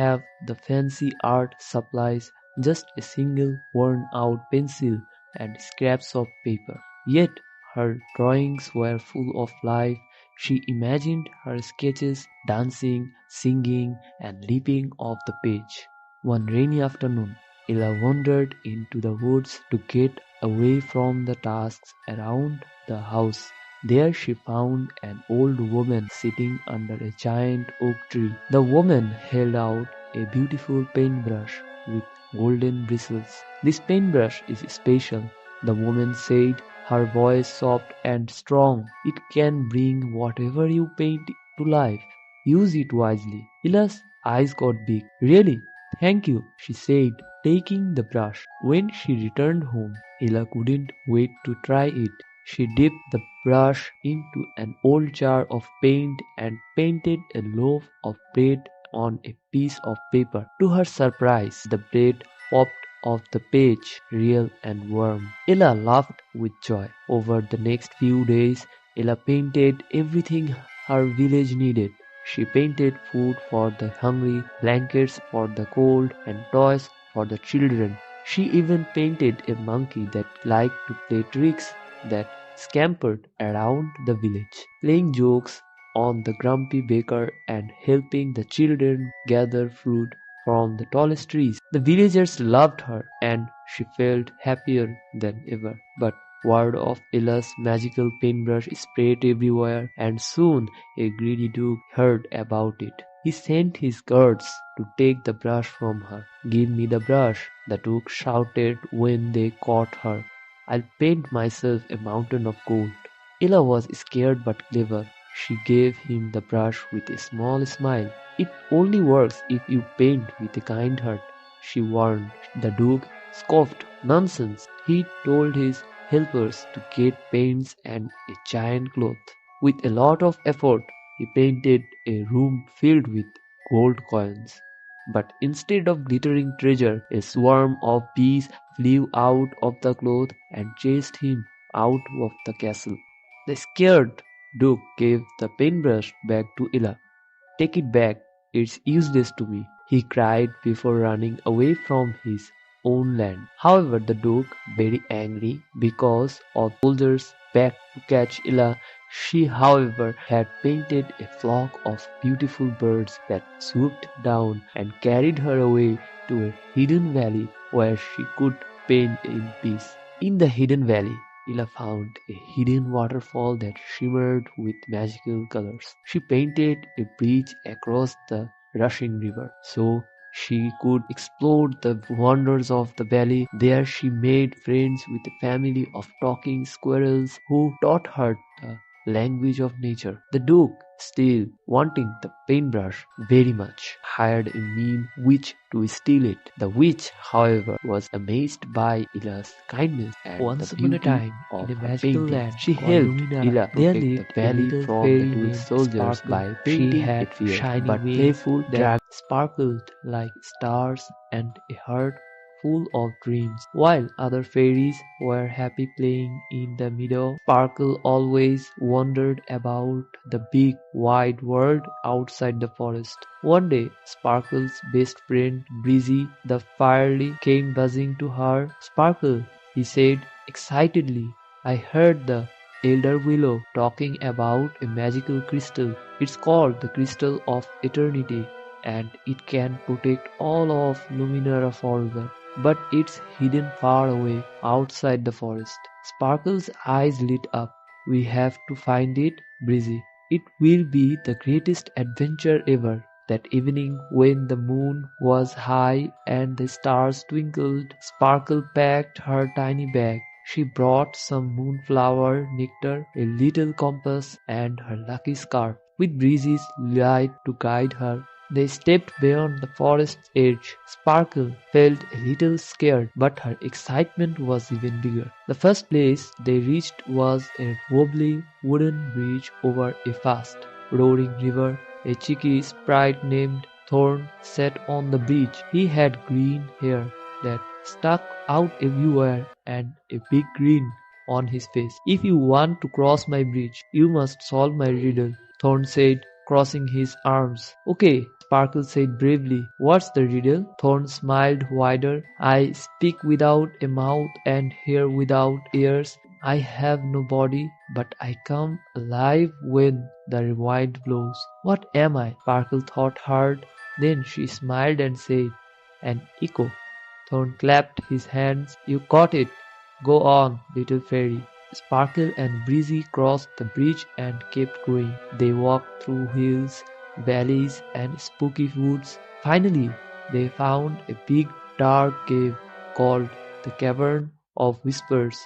have the fancy art supplies, just a single worn out pencil and scraps of paper. Yet her drawings were full of life. She imagined her sketches dancing, singing, and leaping off the page. One rainy afternoon, Ella wandered into the woods to get away from the tasks around the house. There she found an old woman sitting under a giant oak tree. The woman held out a beautiful paintbrush with golden bristles. This paintbrush is special, the woman said, her voice soft and strong. It can bring whatever you paint to life. Use it wisely. Ila's eyes got big. Really? Thank you, she said, taking the brush. When she returned home, Ella couldn't wait to try it. She dipped the brush into an old jar of paint and painted a loaf of bread on a piece of paper. To her surprise, the bread popped off the page, real and warm. Ella laughed with joy. Over the next few days, Ella painted everything her village needed. She painted food for the hungry, blankets for the cold, and toys for the children. She even painted a monkey that liked to play tricks, that scampered around the village, playing jokes on the grumpy baker and helping the children gather fruit from the tallest trees. The villagers loved her and she felt happier than ever. But word of Ella's magical paintbrush spread everywhere, and soon a greedy duke heard about it. He sent his guards to take the brush from her. Give me the brush, the duke shouted when they caught her. I'll paint myself a mountain of gold. Ella was scared but clever. She gave him the brush with a small smile. It only works if you paint with a kind heart, she warned. The duke scoffed. Nonsense. He told his helpers to get paints and a giant cloth. With a lot of effort, he painted a room filled with gold coins. But instead of glittering treasure, a swarm of bees flew out of the cloth and chased him out of the castle. The scared duke gave the paintbrush back to Ella. Take it back, it's useless to me, he cried before running away from his own land. However, the duke, very angry because of soldiers back to catch Ella, she, however, had painted a flock of beautiful birds that swooped down and carried her away to a hidden valley where she could paint in peace. In the hidden valley, Ella found a hidden waterfall that shimmered with magical colors. She painted a bridge across the rushing river so she could explore the wonders of the valley. There she made friends with a family of talking squirrels who taught her the language of nature. The duke, still wanting the paintbrush very much, hired a mean witch to steal it. The witch, however, was amazed by Ella's kindness and Once the upon a beauty time, of in a her magical painting. land She called helped Luminara, Ella there protect the lived a valley little from fairy the duke's named soldiers Sparkle. by She painting a had fierce shiny but wings playful that dragon sparkled like stars and a heart full of dreams. While other fairies were happy playing in the meadow, Sparkle always wondered about the big wide world outside the forest. One day, Sparkle's best friend Breezy the Firely came buzzing to her. Sparkle, he said excitedly, I heard the Elder Willow talking about a magical crystal. It's called the Crystal of Eternity and it can protect all of Luminara forever. But it's hidden far away outside the forest. Sparkle's eyes lit up. We have to find it, Breezy. It will be the greatest adventure ever. That evening, when the moon was high and the stars twinkled, Sparkle packed her tiny bag. She brought some moonflower nectar, a little compass, and her lucky scarf. With Breezy's light to guide her, they stepped beyond the forest's edge. Sparkle felt a little scared, but her excitement was even bigger. The first place they reached was a wobbly wooden bridge over a fast, roaring river. A cheeky sprite named Thorn sat on the bridge. He had green hair that stuck out everywhere and a big grin on his face. If you want to cross my bridge, you must solve my riddle, Thorn said, crossing his arms. Okay, Sparkle said bravely. What's the riddle? Thorn smiled wider. I speak without a mouth and hear without ears. I have no body, but I come alive when the wind blows. What am I? Sparkle thought hard. Then she smiled and said, an echo. Thorn clapped his hands. You caught it. Go on, little fairy. Sparkle and Breezy crossed the bridge and kept going. They walked through hills, valleys, and spooky woods. Finally, they found a big dark cave called the Cavern of Whispers.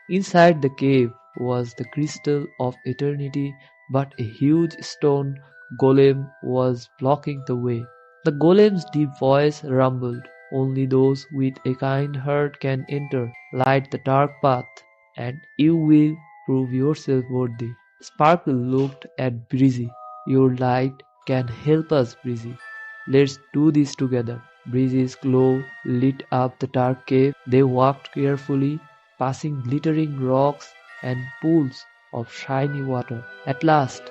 Inside the cave was the crystal of eternity, but a huge stone golem was blocking the way. The golem's deep voice rumbled. Only those with a kind heart can enter. Light the dark path, and you will prove yourself worthy. Sparkle looked at Breezy. Your light can help us, Breezy. Let's do this together. Breezy's glow lit up the dark cave. They walked carefully, passing glittering rocks and pools of shiny water. At last,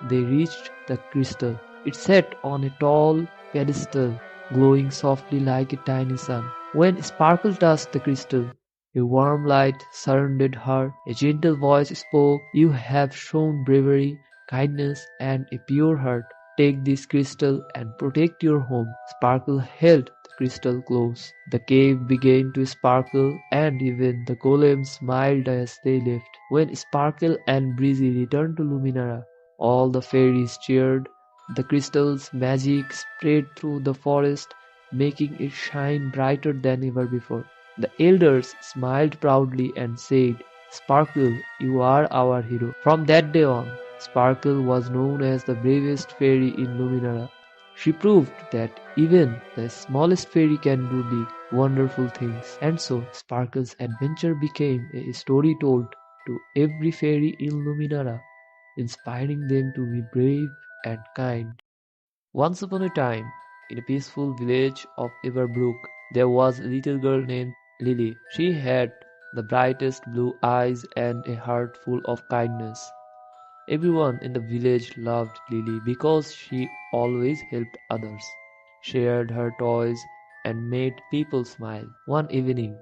they reached the crystal. It sat on a tall pedestal, glowing softly like a tiny sun. When Sparkle touched the crystal, a warm light surrounded her. A gentle voice spoke, you have shown bravery, kindness, and a pure heart. Take this crystal and protect your home. Sparkle held the crystal close. The cave began to sparkle, and even the golem smiled as they left. When Sparkle and Breezy returned to Luminara, all the fairies cheered. The crystal's magic spread through the forest, making it shine brighter than ever before. The elders smiled proudly and said, Sparkle, you are our hero. From that day on, Sparkle was known as the bravest fairy in Luminara. She proved that even the smallest fairy can do big, wonderful things. And so, Sparkle's adventure became a story told to every fairy in Luminara, inspiring them to be brave and kind. Once upon a time, in a peaceful village of Everbrook, there was a little girl named Lily. She had the brightest blue eyes and a heart full of kindness. Everyone in the village loved Lily because she always helped others, shared her toys, and made people smile. One evening,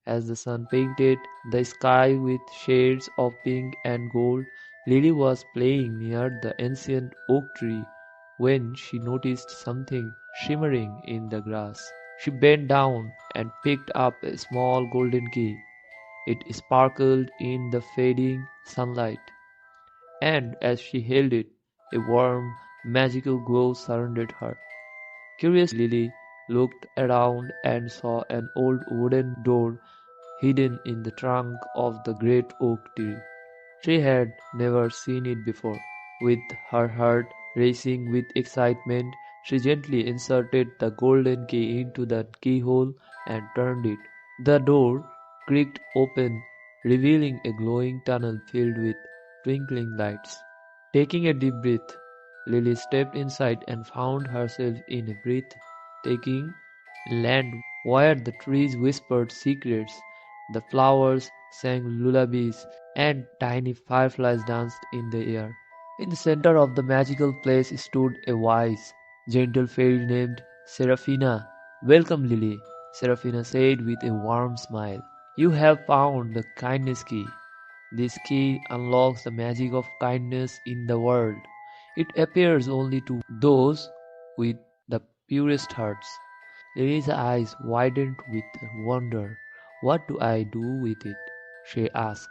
as the sun painted the sky with shades of pink and gold, Lily was playing near the ancient oak tree when she noticed something shimmering in the grass. She bent down and picked up a small golden key. It sparkled in the fading sunlight, and as she held it, a warm, magical glow surrounded her. Curiously, Lily looked around and saw an old wooden door hidden in the trunk of the great oak tree. She had never seen it before. With her heart racing with excitement, she gently inserted the golden key into the keyhole and turned it. The door creaked open, revealing a glowing tunnel filled with twinkling lights. Taking a deep breath, Lily stepped inside and found herself in a breathtaking land where the trees whispered secrets, the flowers sang lullabies, and tiny fireflies danced in the air. In the center of the magical place stood a wise, gentle fairy named Seraphina. Welcome, Lily, Seraphina said with a warm smile. You have found the kindness key. This key unlocks the magic of kindness in the world. It appears only to those with the purest hearts. Lily's eyes widened with wonder. What do I do with it? She asked.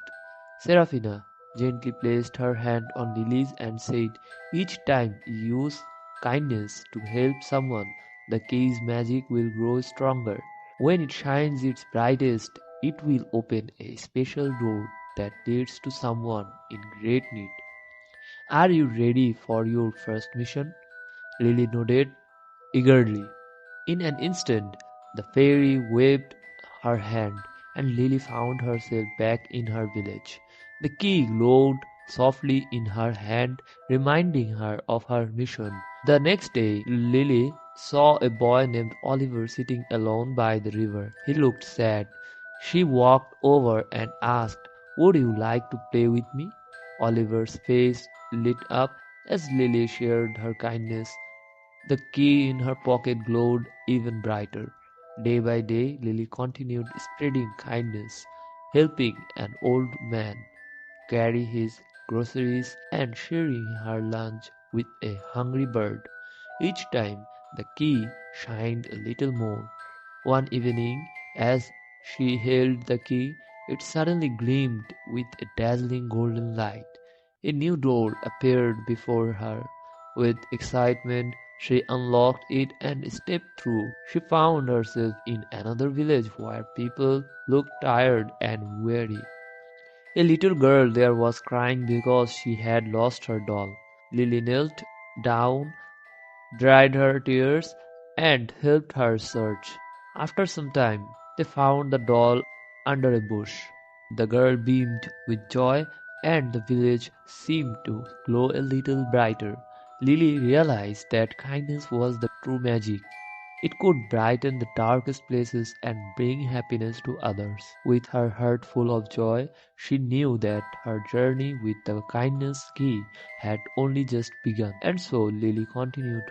Seraphina gently placed her hand on Lily's and said, each time you use kindness to help someone, the key's magic will grow stronger. When it shines its brightest, it will open a special door that leads to someone in great need. Are you ready for your first mission? Lily nodded eagerly. In an instant, the fairy waved her hand, and Lily found herself back in her village. The key glowed softly in her hand, reminding her of her mission. The next day, Lily saw a boy named Oliver sitting alone by the river. He looked sad. She walked over and asked, would you like to play with me? Oliver's face lit up as Lily shared her kindness. The key in her pocket glowed even brighter. Day by day, Lily continued spreading kindness, helping an old man carry his groceries and sharing her lunch with a hungry bird. Each time, the key shined a little more. One evening, as she held the key, it suddenly gleamed with a dazzling golden light. A new door appeared before her. With excitement, she unlocked it and stepped through. She found herself in another village where people looked tired and weary. A little girl there was crying because she had lost her doll. Lily knelt down, dried her tears, and helped her search. After some time, they found the doll under a bush. The girl beamed with joy, and the village seemed to glow a little brighter. Lily realized that kindness was the true magic. It could brighten the darkest places and bring happiness to others. With her heart full of joy, she knew that her journey with the kindness key had only just begun. And so Lily continued